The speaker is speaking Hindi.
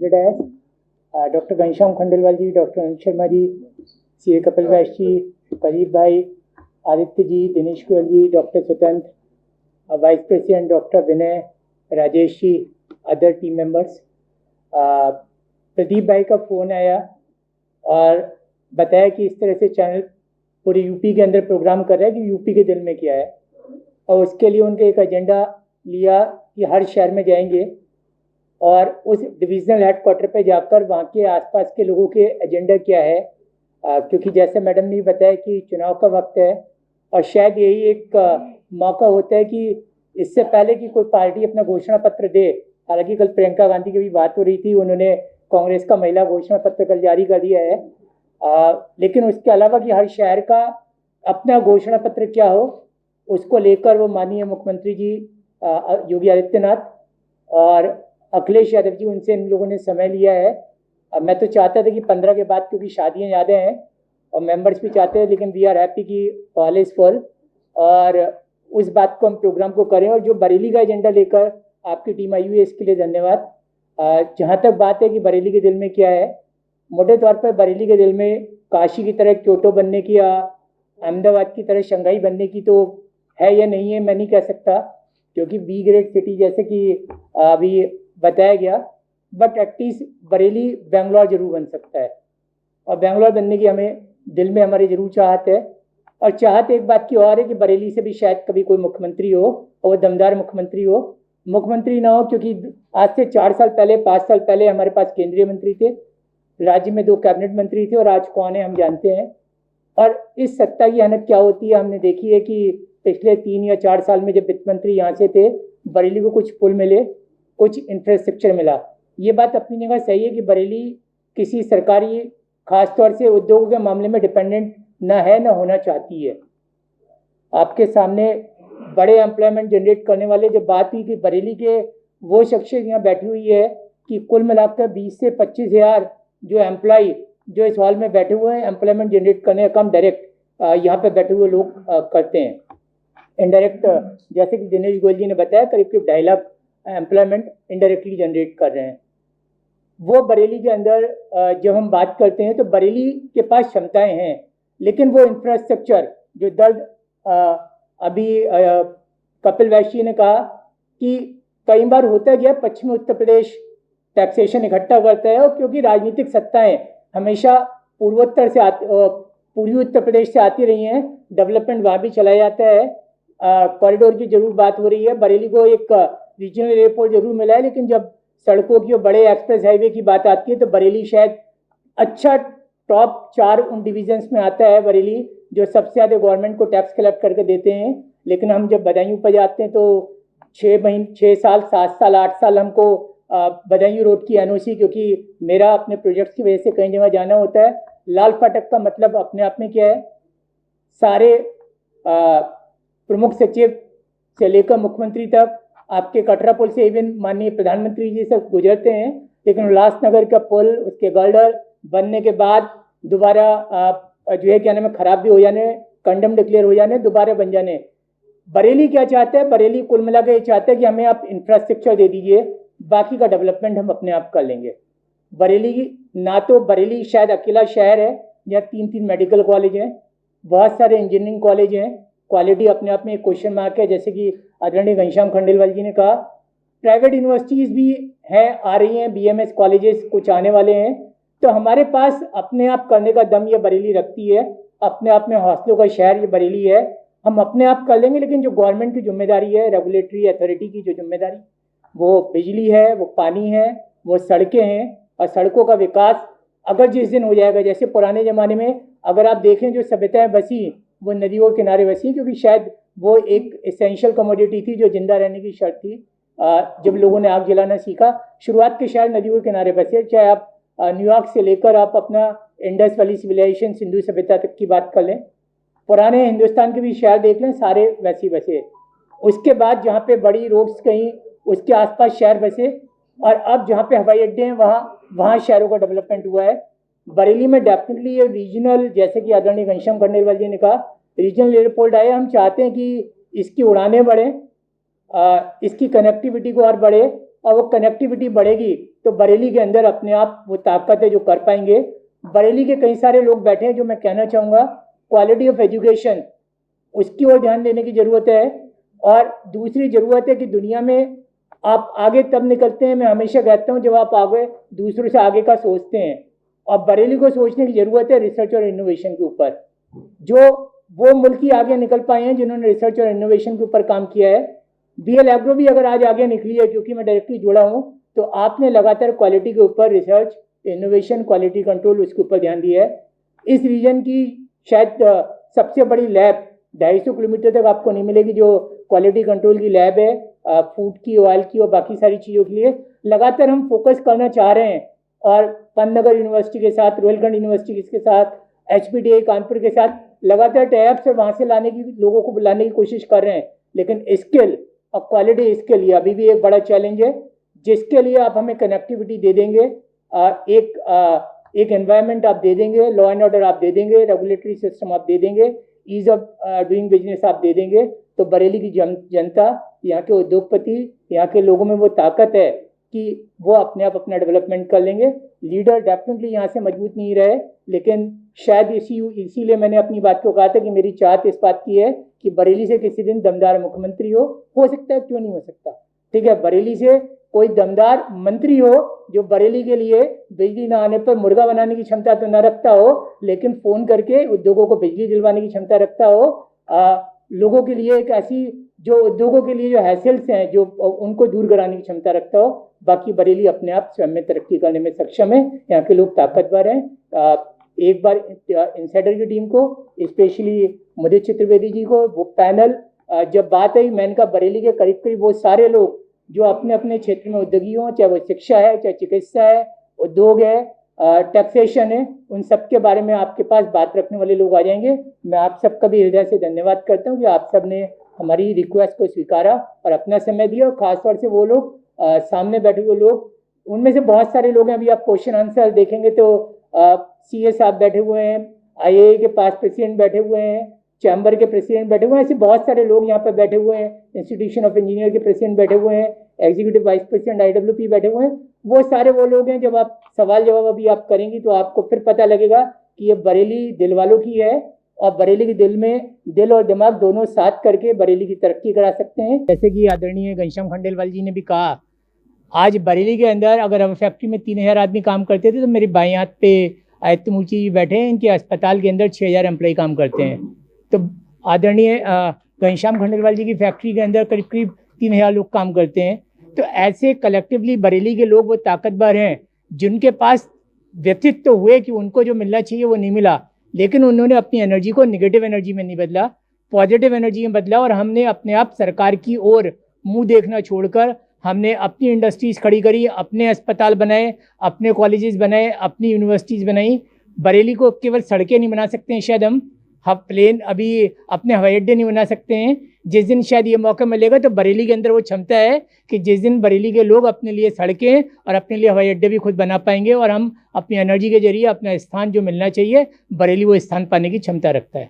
डॉक्टर घनश्याम खंडेलवाल जी, डॉक्टर अनिल शर्मा जी, सी कपिल वैश्य जी, प्रदीप भाई, आदित्य जी, दिनेश गोयल जी, डॉक्टर स्वतंत्र, वाइस प्रेसिडेंट डॉक्टर विनय, Rajesh ji, other team members. Pradeep भाई का फ़ोन आया और बताया कि इस तरह से चैनल पूरे यूपी के अंदर प्रोग्राम कर रहा है कि यूपी के दिल में क्या है, और उसके लिए उनके एक एजेंडा लिया कि हर शहर में जाएंगे और उस डिविजनल हेडक्वार्टर पे जाकर वहाँ के आसपास के लोगों के एजेंडा क्या है, क्योंकि जैसे मैडम ने बताया कि चुनाव का वक्त है और शायद यही एक मौका होता है कि इससे पहले कि कोई पार्टी अपना घोषणा पत्र दे। हालांकि कल प्रियंका गांधी की भी बात हो रही थी, उन्होंने कांग्रेस का महिला घोषणा पत्र कल जारी कर दिया है, लेकिन उसके अलावा कि हर शहर का अपना घोषणा पत्र क्या हो, उसको लेकर वो माननीय मुख्यमंत्री जी योगी आदित्यनाथ और अखिलेश यादव जी, उनसे इन लोगों ने समय लिया है। मैं तो चाहता था कि 15 के बाद, क्योंकि शादियां ज़्यादा हैं और मेंबर्स भी चाहते हैं, लेकिन वी आर हैप्पी कि हॉल इज फुल और उस बात को हम प्रोग्राम को करें। और जो बरेली का एजेंडा लेकर आपकी टीम आई हुई है, इसके लिए धन्यवाद। जहाँ तक बात है कि बरेली के दिल में क्या है, मोटे तौर पर बरेली के दिल में काशी की तरह क्योटो बनने की या अहमदाबाद की तरह शंघाई बनने की तो है या नहीं है, मैं नहीं कह सकता, क्योंकि बी ग्रेड सिटी जैसे कि अभी बताया गया, बट एटलीस्ट बरेली बेंगलोर जरूर बन सकता है और बेंगलोर बनने की हमें दिल में हमारी जरूर चाहत है। और चाहत एक बात की और है कि बरेली से भी शायद कभी कोई मुख्यमंत्री हो और वो दमदार मुख्यमंत्री हो। मुख्यमंत्री ना हो क्योंकि आज से 4 साल पहले 5 साल पहले हमारे पास केंद्रीय मंत्री थे, राज्य में 2 कैबिनेट मंत्री थे और आज कौन है हम जानते हैं। और इस सत्ता की अहमियत क्या होती है हमने देखी है कि पिछले 3 या 4 साल में जब वित्त मंत्री यहाँ से थे, बरेली को कुछ पुल मिले, कुछ इंफ्रास्ट्रक्चर मिला। ये बात अपनी जगह सही है कि बरेली किसी सरकारी खासतौर से उद्योगों के मामले में डिपेंडेंट न है, न होना चाहती है। आपके सामने बड़े एम्प्लॉयमेंट जनरेट करने वाले जब बात हुई कि बरेली के वो शख्सियत यहाँ बैठी हुई है कि कुल मिलाकर 20 से 25 हज़ार जो एम्प्लॉय जो इस हॉल में बैठे हुए हैं, एम्प्लॉयमेंट जनरेट करने का काम डायरेक्ट यहाँ पे बैठे हुए लोग करते हैं। इनडायरेक्ट जैसे कि दिनेश गोयल जी ने बताया, करीब करीब 2.5 लाख एम्प्लॉयमेंट इनडायरेक्टली जनरेट कर रहे हैं। वो बरेली के अंदर जब हम बात करते हैं तो बरेली के पास क्षमताएं हैं, लेकिन वो इंफ्रास्ट्रक्चर जो दर्द अभी कपिल वैश्य ने कहा कि कई बार होता गया पश्चिमी उत्तर प्रदेश टैक्सेशन इकट्ठा करता है, और क्योंकि राजनीतिक सत्ताएं हमेशा पूर्वी उत्तर प्रदेश से आती रही हैं, डेवलपमेंट वहाँ भी चला जाता है। कॉरिडोर की जरूर बात हो रही है, बरेली को एक रीजनल एयरपोर्ट जरूर मिला है, लेकिन जब सड़कों की और बड़े एक्सप्रेस हाईवे की बात आती है तो बरेली शायद अच्छा टॉप 4 उन डिविजन्स में आता है बरेली, जो सबसे ज़्यादा गवर्नमेंट को टैक्स कलेक्ट करके देते हैं। लेकिन हम जब बदायूं पर जाते हैं तो 6 साल 7 साल 8 साल हमको बदायूं रोड की एनओसी, क्योंकि मेरा अपने प्रोजेक्ट्स की वजह से कई जगह जाना होता है। लाल फाटक का मतलब अपने आप में क्या है, सारे प्रमुख सचिव से लेकर मुख्यमंत्री तक आपके कटरा पुल से इवन माननीय प्रधानमंत्री जी सब गुजरते हैं, लेकिन उल्लासनगर का पुल उसके गर्डर बनने के बाद दोबारा जो है क्या नाम है खराब भी हो जाने, कंडम डिक्लेयर हो जाने, दोबारा बन जाने। बरेली क्या चाहते हैं, बरेली कुल मिला के चाहते हैं कि हमें आप इंफ्रास्ट्रक्चर दे दीजिए, बाकी का डेवलपमेंट हम अपने आप कर लेंगे। बरेली ना तो बरेली शायद अकेला शहर है जहाँ 3 मेडिकल कॉलेज हैं, बहुत सारे इंजीनियरिंग कॉलेज हैं, क्वालिटी अपने आप में एक क्वेश्चन मार्क है। जैसे कि आदरणीय घनश्याम खंडेलवाल जी ने कहा, प्राइवेट यूनिवर्सिटीज़ भी हैं, आ रही हैं, BMS कॉलेजेस कुछ आने वाले हैं। तो हमारे पास अपने आप करने का दम ये बरेली रखती है, अपने आप में हौसलों का शहर ये बरेली है। हम अपने आप कर लेंगे, लेकिन जो गवर्नमेंट की जिम्मेदारी है, रेगुलेटरी अथॉरिटी की जो जिम्मेदारी, वो बिजली है, वो पानी है, वो सड़कें हैं। और सड़कों का विकास अगर जिस दिन हो जाएगा, जैसे पुराने ज़माने में अगर आप देखें जो सभ्यताएं बसी वो नदियों के किनारे बसी, क्योंकि शायद वो एक एसेंशियल कमोडिटी थी जो जिंदा रहने की शर्त थी। जब लोगों ने आग जलाना सीखा, शुरुआत के शहर नदियों के किनारे बसे, चाहे आप न्यूयॉर्क से लेकर आप अपना इंडस वैली सिविलाइजेशन सिंधु सभ्यता तक की बात कर लें, पुराने हिंदुस्तान के भी शहर देख लें, सारे वैसे बसे। उसके बाद जहाँ पे बड़ी रोड्स कहीं उसके आसपास शहर बसे, और अब जहाँ पे हवाई अड्डे हैं वहाँ शहरों का डेवलपमेंट हुआ है। बरेली में डेफिनेटली ये रीजनल, जैसे कि आदरणीय घनश्याम खंडेलवाल जी ने कहा, रीजनल एयरपोर्ट आए। हम चाहते हैं कि इसकी उड़ानें बढ़ें, इसकी कनेक्टिविटी को और बढ़े, और वो कनेक्टिविटी बढ़ेगी तो बरेली के अंदर अपने आप वो ताकत है जो कर पाएंगे। बरेली के कई सारे लोग बैठे हैं, जो मैं कहना चाहूँगा क्वालिटी ऑफ एजुकेशन उसकी ओर ध्यान देने की ज़रूरत है। और दूसरी ज़रूरत है कि दुनिया में आप आगे तब निकलते हैं, मैं हमेशा कहता हूँ, जब आप आगे दूसरों से आगे का सोचते हैं। और बरेली को सोचने की ज़रूरत है रिसर्च और इनोवेशन के ऊपर। जो वो मुल्क ही आगे निकल पाए हैं जिन्होंने रिसर्च और इनोवेशन के ऊपर काम किया है। BL एग्रो भी अगर आज आगे निकली है, क्योंकि मैं डायरेक्टली जुड़ा हूँ, तो आपने लगातार क्वालिटी के ऊपर रिसर्च, इनोवेशन, क्वालिटी कंट्रोल उसके ऊपर ध्यान दिया है। इस रीजन की शायद सबसे बड़ी लैब 250 किलोमीटर तक आपको नहीं मिलेगी जो क्वालिटी कंट्रोल की लैब है, फूड की, ऑयल की और बाकी सारी चीज़ों के लिए लगातार हम फोकस करना चाह रहे हैं। और पन्नगर यूनिवर्सिटी के साथ, रोहिलखंड यूनिवर्सिटी के साथ, HPDI कानपुर के साथ लगातार टैप से वहाँ से लाने की, लोगों को बुलाने की कोशिश कर रहे हैं। लेकिन स्किल और क्वालिटी, इसके लिए अभी भी एक बड़ा चैलेंज है, जिसके लिए आप हमें कनेक्टिविटी दे देंगे, एक एनवायरनमेंट आप दे देंगे, लॉ एंड ऑर्डर आप दे देंगे, रेगुलेटरी सिस्टम आप दे देंगे, ईज ऑफ डूइंग बिजनेस आप दे देंगे, तो बरेली की जनता, यहाँ के उद्योगपति, यहाँ के लोगों में वो ताकत है कि वो अपने आप अपना डेवलपमेंट कर लेंगे। लीडर डेफिनेटली यहाँ से मजबूत नहीं रहे, लेकिन शायद इसीलिए मैंने अपनी बात को कहा था कि मेरी चाहत इस बात की है कि बरेली से किसी दिन दमदार मुख्यमंत्री हो सकता है, क्यों नहीं हो सकता, ठीक है। बरेली से कोई दमदार मंत्री हो जो बरेली के लिए बिजली ना आने पर मुर्गा बनाने की क्षमता तो न रखता हो, लेकिन फोन करके उद्योगों को बिजली दिलवाने की क्षमता रखता हो, लोगों के लिए एक ऐसी, जो उद्योगों के लिए जो हैसल्स हैं जो उनको दूर कराने की क्षमता रखता हो। बाकी बरेली अपने आप स्वयं में तरक्की करने में सक्षम है, यहाँ के लोग ताकतवर हैं। एक बार इंसाइडर की टीम को, स्पेशली मुदित चतुर्वेदी जी को, वो पैनल, जब बात आई, मैंने कहा बरेली के करीब करीब वो सारे लोग जो अपने अपने क्षेत्र में उद्योगी हों, चाहे वो शिक्षा है, चाहे चिकित्सा है, उद्योग है, टैक्सेशन है, उन सब के बारे में आपके पास बात रखने वाले लोग आ जाएंगे। मैं आप सबका भी हृदय से धन्यवाद करता हूँ कि आप सब ने हमारी रिक्वेस्ट को स्वीकारा और अपना समय दिया। और खासतौर से वो लोग सामने बैठे हुए लोग, उनमें से बहुत सारे लोग हैं, अभी आप क्वेश्चन आंसर देखेंगे तो CA साहब बैठे हुए हैं, IAA के पास प्रेसिडेंट बैठे हुए हैं, चैम्बर के प्रेसिडेंट बैठे हुए हैं, ऐसे बहुत सारे लोग यहाँ पर बैठे हुए हैं, इंस्टीट्यूशन ऑफ इंजीनियर के प्रेसिडेंट बैठे हुए हैं, एग्जीक्यूटिव वाइस प्रेसिडेंट IWP बैठे हुए हैं। वो सारे वो लोग हैं, जब आप सवाल जवाब अभी आप करेंगी तो आपको फिर पता लगेगा कि ये बरेली दिल वालों की है और बरेली के दिल में दिल और दिमाग दोनों साथ करके बरेली की तरक्की करा सकते हैं। जैसे कि आदरणीय घनश्याम खंडेलवाल जी ने भी कहा, आज बरेली के अंदर अगर हम फैक्ट्री में 3000 आदमी काम करते थे, तो मेरे बाएं हाथ पे आयत मूर्ति जी बैठे हैं, इनके अस्पताल के अंदर 6000 एम्प्लॉय काम करते हैं। तो आदरणीय घनश्याम खंडेलवाल जी की फैक्ट्री के अंदर करीब करीब 3000 लोग काम करते हैं। तो ऐसे कलेक्टिवली बरेली के लोग वो ताकतवर हैं जिनके पास व्यक्तित्व तो हुए कि उनको जो मिलना चाहिए वो नहीं मिला, लेकिन उन्होंने अपनी एनर्जी को नेगेटिव एनर्जी में नहीं बदला, पॉजिटिव एनर्जी में बदला। और हमने अपने आप सरकार की ओर मुंह देखना छोड़कर हमने अपनी इंडस्ट्रीज़ खड़ी करी, अपने अस्पताल बनाए, अपने कॉलेजेस बनाए, अपनी यूनिवर्सिटीज़ बनाई। बरेली को केवल सड़कें नहीं बना सकते हैं शायद हम प्लेन, अभी अपने हवाई अड्डे नहीं बना सकते हैं। जिस दिन शायद ये मौका मिलेगा तो बरेली के अंदर वो क्षमता है कि जिस दिन बरेली के लोग अपने लिए सड़कें और अपने लिए हवाई अड्डे भी खुद बना पाएंगे और हम अपनी एनर्जी के जरिए अपना स्थान जो मिलना चाहिए, बरेली वो स्थान पाने की क्षमता रखता है।